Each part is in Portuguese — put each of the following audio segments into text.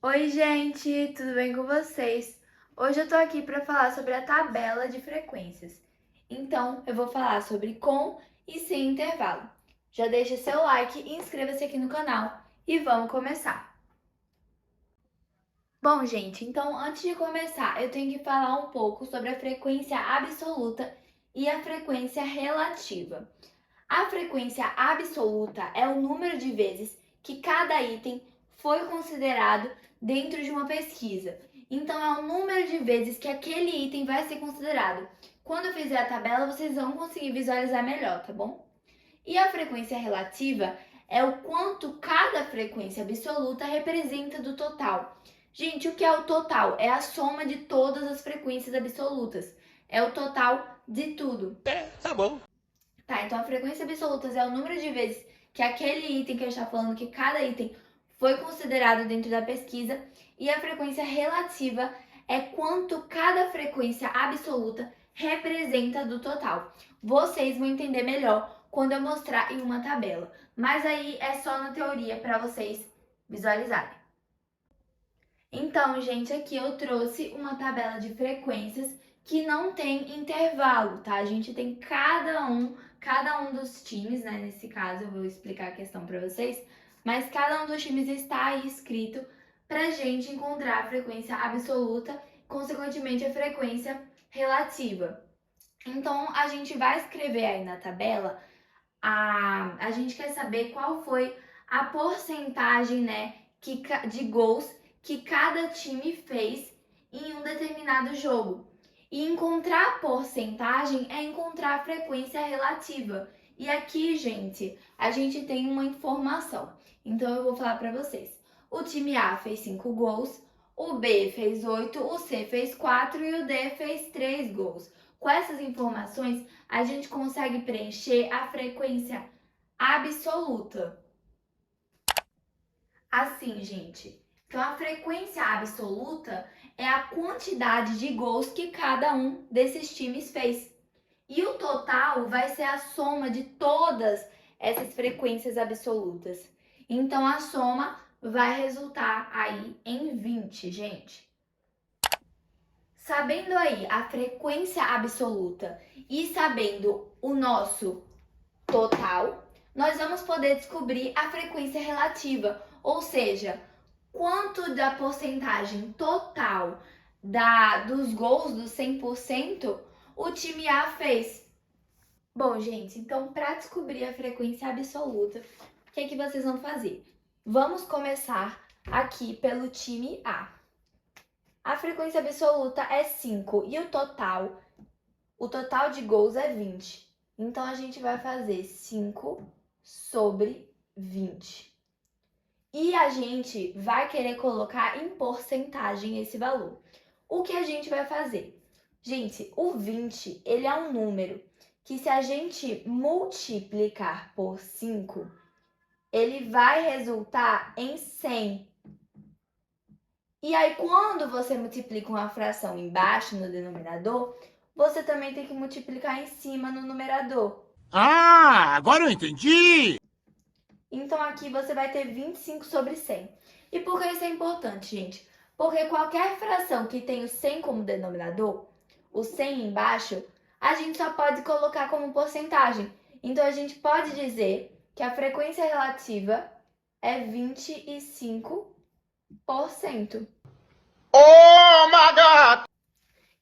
Oi, gente, tudo bem com vocês? Hoje eu tô aqui para falar sobre a tabela de frequências. Então, eu vou falar sobre com e sem intervalo. Já deixa seu like e inscreva-se aqui no canal e vamos começar. Bom, gente, então antes de começar, eu tenho que falar um pouco sobre a frequência absoluta e a frequência relativa. A frequência absoluta é o número de vezes que cada item foi considerado dentro de uma pesquisa. Então, é o número de vezes que aquele item vai ser considerado. Quando eu fizer a tabela, vocês vão conseguir visualizar melhor, tá bom? E a frequência relativa é o quanto cada frequência absoluta representa do total. Gente, o que é o total? É a soma de todas as frequências absolutas. É o total de tudo. Tá bom. Tá, então a frequência absoluta é o número de vezes que aquele item que a gente está falando, que cada item foi considerado dentro da pesquisa, e a frequência relativa é quanto cada frequência absoluta representa do total. Vocês vão entender melhor quando eu mostrar em uma tabela, mas aí é só na teoria para vocês visualizarem. Então, gente, aqui eu trouxe uma tabela de frequências que não tem intervalo, tá? A gente tem cada um dos times, né? Nesse caso, eu vou explicar a questão para vocês, mas cada um dos times está aí escrito pra gente encontrar a frequência absoluta, consequentemente a frequência relativa. Então, a gente vai escrever aí na tabela, a gente quer saber qual foi a porcentagem, né, de gols que cada time fez em um determinado jogo. E encontrar a porcentagem é encontrar a frequência relativa. E aqui, gente, a gente tem uma informação. Então eu vou falar para vocês. O time A fez 5 gols, o B fez 8, o C fez 4 e o D fez 3 gols. Com essas informações, a gente consegue preencher a frequência absoluta. Assim, gente. Então, a frequência absoluta é a quantidade de gols que cada um desses times fez. E o total vai ser a soma de todas essas frequências absolutas. Então, a soma vai resultar aí em 20, gente. Sabendo aí a frequência absoluta e sabendo o nosso total, nós vamos poder descobrir a frequência relativa, ou seja, quanto da porcentagem total dos gols dos 100% o time A fez. Bom, gente, então para descobrir a frequência absoluta, o que é que vocês vão fazer? Vamos começar aqui pelo time A. A frequência absoluta é 5 e o total de gols é 20. Então, a gente vai fazer 5 sobre 20. E a gente vai querer colocar em porcentagem esse valor. O que a gente vai fazer? Gente, o 20, ele é um número que se a gente multiplicar por 5, ele vai resultar em 100. E aí, quando você multiplica uma fração embaixo no denominador, você também tem que multiplicar em cima no numerador. Ah, agora eu entendi! Então, aqui você vai ter 25 sobre 100. E por que isso é importante, gente? Porque qualquer fração que tem o 100 como denominador, o 100 embaixo, a gente só pode colocar como porcentagem. Então, a gente pode dizer que a frequência relativa é 25%. Oh my God!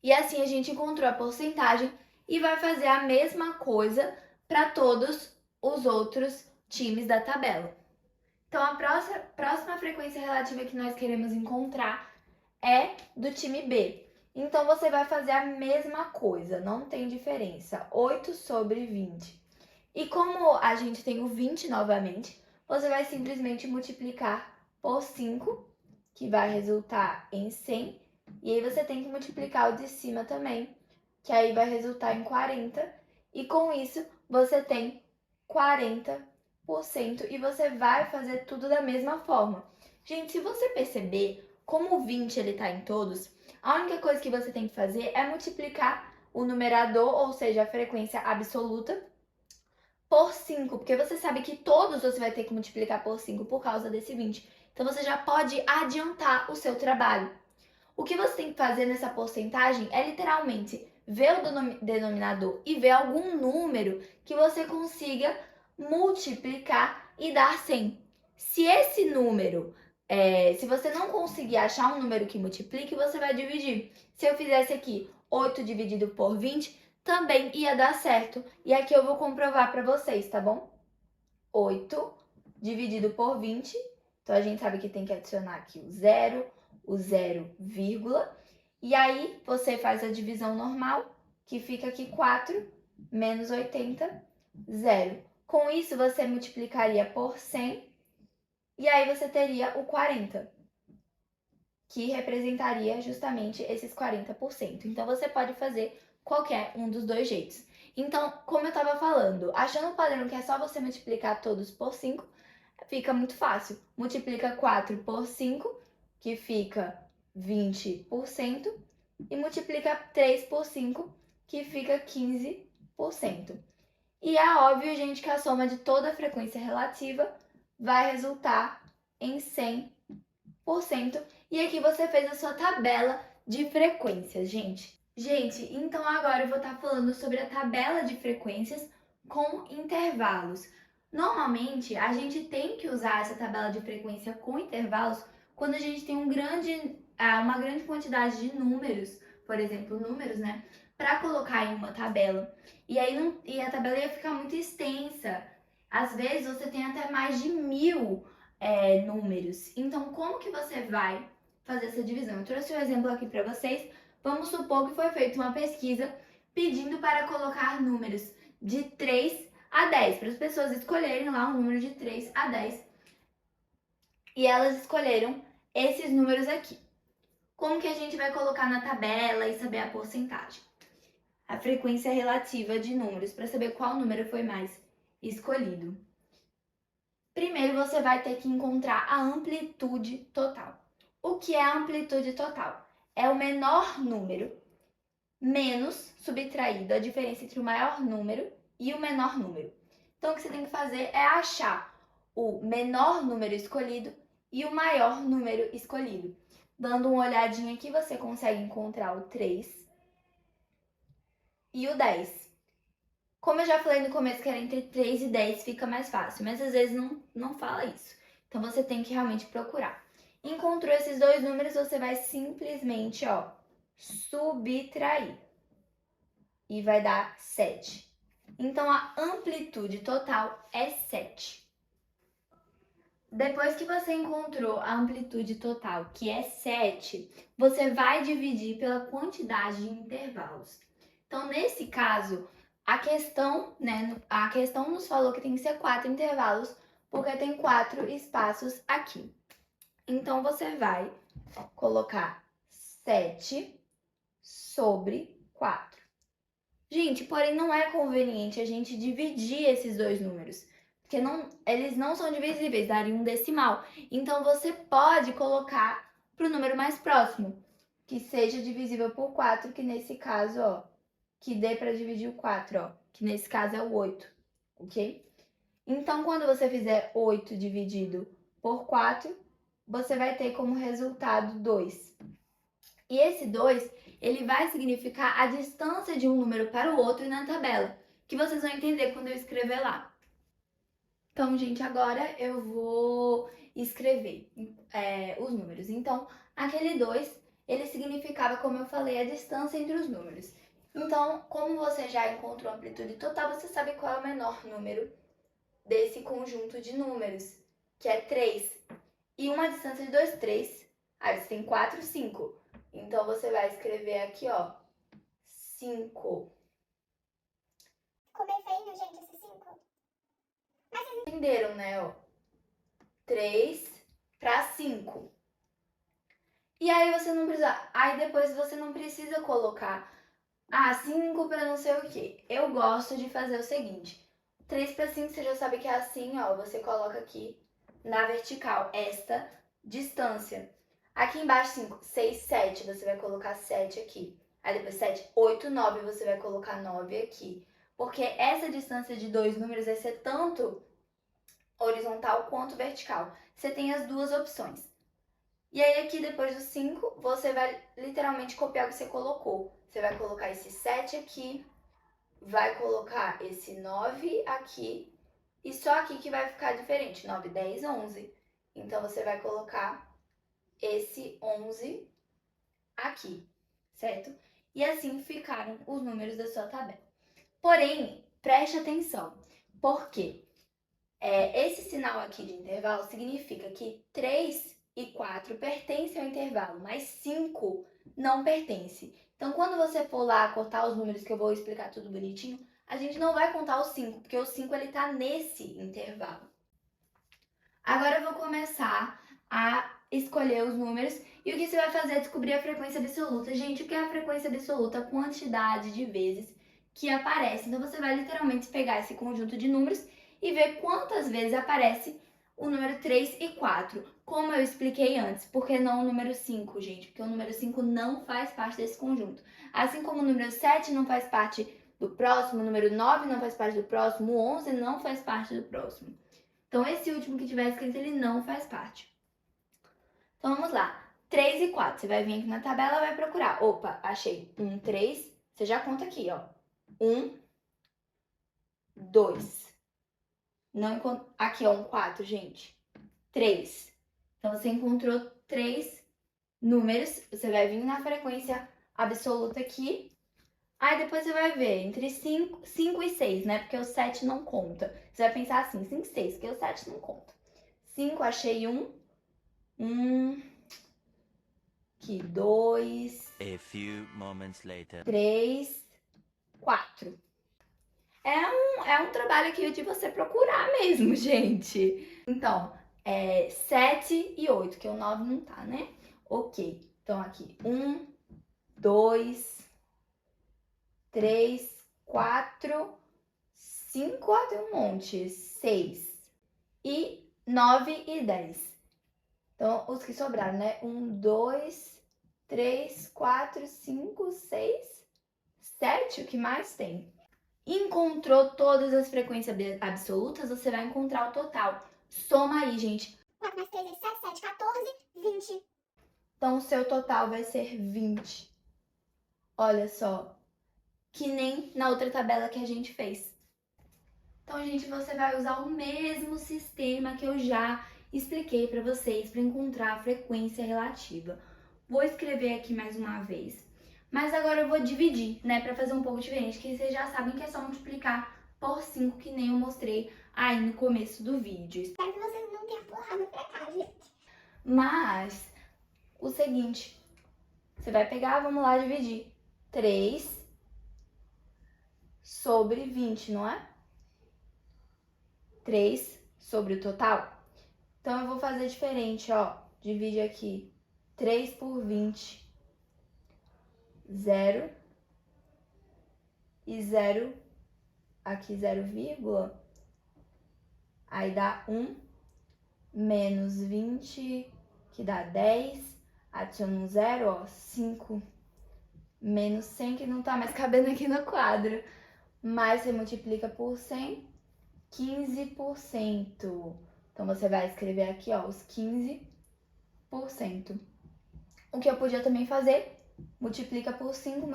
E assim a gente encontrou a porcentagem e vai fazer a mesma coisa para todos os outros times da tabela. Então, a próxima frequência relativa que nós queremos encontrar é do time B. Então, você vai fazer a mesma coisa, não tem diferença. 8 sobre 20. E como a gente tem o 20 novamente, você vai simplesmente multiplicar por 5, que vai resultar em 100. E aí você tem que multiplicar o de cima também, que aí vai resultar em 40. E com isso, você tem 40% e você vai fazer tudo da mesma forma. Gente, se você perceber, como o 20 ele tá em todos, a única coisa que você tem que fazer é multiplicar o numerador, ou seja, a frequência absoluta, por 5, porque você sabe que todos você vai ter que multiplicar por 5 por causa desse 20. Então, você já pode adiantar o seu trabalho. O que você tem que fazer nessa porcentagem é literalmente ver o denominador e ver algum número que você consiga multiplicar e dar 100. Se esse número, se você não conseguir achar um número que multiplique, você vai dividir. Se eu fizesse aqui 8 dividido por 20, também ia dar certo. E aqui eu vou comprovar para vocês, tá bom? 8 dividido por 20, então a gente sabe que tem que adicionar aqui o zero, vírgula, e aí você faz a divisão normal, que fica aqui 4 menos 80, 0. Com isso, você multiplicaria por 100, e aí você teria o 40, que representaria justamente esses 40%. Então, você pode fazer qualquer um dos dois jeitos. Então, como eu estava falando, achando o padrão que é só você multiplicar todos por 5, fica muito fácil. Multiplica 4 por 5, que fica 20%, e multiplica 3 por 5, que fica 15%. E é óbvio, gente, que a soma de toda a frequência relativa vai resultar em 100%. E aqui você fez a sua tabela de frequências, gente. Gente, então agora eu vou estar falando sobre a tabela de frequências com intervalos. Normalmente, a gente tem que usar essa tabela de frequência com intervalos quando a gente tem uma grande quantidade de números, por exemplo, números, né? Para colocar em uma tabela. E aí a tabela ia ficar muito extensa. Às vezes você tem até mais de 1000 números. Então, como que você vai fazer essa divisão? Eu trouxe um exemplo aqui para vocês. Vamos supor que foi feita uma pesquisa pedindo para colocar números de 3 a 10, para as pessoas escolherem lá um número de 3 a 10. E elas escolheram esses números aqui. Como que a gente vai colocar na tabela e saber a porcentagem? A frequência relativa de números, para saber qual número foi mais escolhido. Primeiro, você vai ter que encontrar a amplitude total. O que é a amplitude total? É o menor número menos subtraído a diferença entre o maior número e o menor número. Então, o que você tem que fazer é achar o menor número escolhido e o maior número escolhido. Dando uma olhadinha aqui, você consegue encontrar o 3 e o 10. Como eu já falei no começo que era entre 3 e 10, fica mais fácil, mas às vezes não fala isso. Então, você tem que realmente procurar. Encontrou esses dois números, você vai simplesmente, subtrair. E vai dar 7. Então, a amplitude total é 7. Depois que você encontrou a amplitude total, que é 7, você vai dividir pela quantidade de intervalos. Então, nesse caso, a questão nos falou que tem que ser 4 intervalos, porque tem 4 espaços aqui. Então, você vai colocar 7 sobre 4. Gente, porém não é conveniente a gente dividir esses dois números, porque eles não são divisíveis, daria um decimal. Então, você pode colocar para o número mais próximo, que seja divisível por 4, que nesse caso, que dê para dividir o 4, que nesse caso é o 8, ok? Então, quando você fizer 8 dividido por 4, você vai ter como resultado 2. E esse 2, ele vai significar a distância de um número para o outro na tabela, que vocês vão entender quando eu escrever lá. Então, gente, agora eu vou escrever os números. Então, aquele 2, ele significava, como eu falei, a distância entre os números. Então, como você já encontrou a amplitude total, você sabe qual é o menor número desse conjunto de números, que é 3. E uma distância de 2, 3. Aí você tem 4, 5. Então, você vai escrever aqui, 5. Ficou meio feio, gente, esse 5. Mas vocês Entenderam, né? 3 para 5. E aí você não precisa... Aí depois você não precisa colocar 5 para não sei o quê. Eu gosto de fazer o seguinte. 3 para 5, você já sabe que é assim, você coloca aqui na vertical esta distância. Aqui embaixo, 5, 6, 7, você vai colocar 7 aqui. Aí depois 7, 8, 9, você vai colocar 9 aqui. Porque essa distância de dois números vai ser tanto horizontal quanto vertical. você tem as duas opções. E aí aqui depois do 5, você vai literalmente copiar o que você colocou. Você vai colocar esse 7 aqui, vai colocar esse 9 aqui, e só aqui que vai ficar diferente, 9, 10, 11. Então, você vai colocar esse 11 aqui, certo? E assim ficaram os números da sua tabela. Porém, preste atenção, porque esse sinal aqui de intervalo significa que 3 e 4 pertencem ao intervalo, mas 5 não pertence. Então, quando você for lá cortar os números, que eu vou explicar tudo bonitinho, a gente não vai contar o 5, porque o 5 ele tá nesse intervalo. Agora eu vou começar a escolher os números e o que você vai fazer é descobrir a frequência absoluta. Gente, o que é a frequência absoluta? A quantidade de vezes que aparece. Então, você vai literalmente pegar esse conjunto de números e ver quantas vezes aparece o número 3 e 4. Como eu expliquei antes, por que não o número 5, gente? Porque o número 5 não faz parte desse conjunto. Assim como o número 7 não faz parte do próximo, o número 9 não faz parte do próximo, o 11 não faz parte do próximo. Então, esse último que tiver escrito, ele não faz parte. Então, vamos lá. 3 e 4. Você vai vir aqui na tabela e vai procurar. Opa, achei. 1, 3. Você já conta aqui, ó. 1, 2. Não encontro... Aqui, ó, um 4, gente. 3. Então, você encontrou 3 números. Você vai vir na frequência absoluta aqui. Aí, depois você vai ver entre 5 e 6, né? Porque o 7 não conta. Você vai pensar assim, 5 e 6, porque o 7 não conta. 5, achei 1. 1. Aqui, 2. A few moments later. 3, 4. É um trabalho aqui de você procurar mesmo, gente. Então, 7 e 8, que o 9 não tá, né? Ok. Então, aqui, 1, 2, 3, 4, 5, ó, tem um monte. 6. E 9 e 10. Então, os que sobraram, né? 1, 2, 3, 4, 5, 6, 7. O que mais tem? Encontrou todas as frequências absolutas, você vai encontrar o total. Soma aí, gente. 4 mais 3 é 7, 7, 14, 20. Então, o seu total vai ser 20. Olha só. Que nem na outra tabela que a gente fez. Então, gente, você vai usar o mesmo sistema que eu já expliquei para vocês para encontrar a frequência relativa. Vou escrever aqui mais uma vez. Mas agora eu vou dividir, né, para fazer um pouco diferente, que vocês já sabem que é só multiplicar por 5, que nem eu mostrei aí no começo do vídeo. Espero que vocês não tenham pulado pra cá, gente. Mas, o seguinte, você vai pegar, vamos lá, dividir 3 sobre 20, não é? 3 sobre o total. Então, eu vou fazer diferente, ó. Divide aqui 3 por 20. 0 e 0, aqui 0, aí dá 1, menos 20, que dá 10, adiciona um 0, ó, 5, menos 100, que não tá mais cabendo aqui no quadro, mas você multiplica por 100, 15%. Então, você vai escrever aqui, ó, os 15%. O que eu podia também fazer... Multiplica por 5,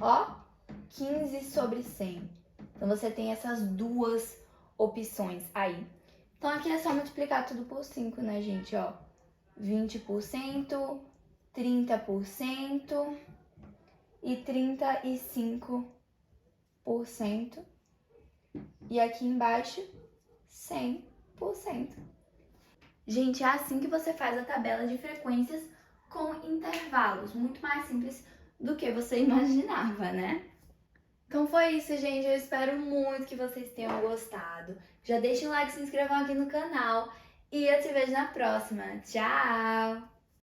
ó, 15 sobre 100. Então, você tem essas duas opções aí. Então, aqui é só multiplicar tudo por 5, né, gente, ó. 20%, 30% e 35%. E aqui embaixo, 100%. Gente, é assim que você faz a tabela de frequências com intervalos, muito mais simples do que você imaginava, né? Então foi isso, gente. Eu espero muito que vocês tenham gostado. Já deixem um like, se inscrevam aqui no canal e eu te vejo na próxima. Tchau!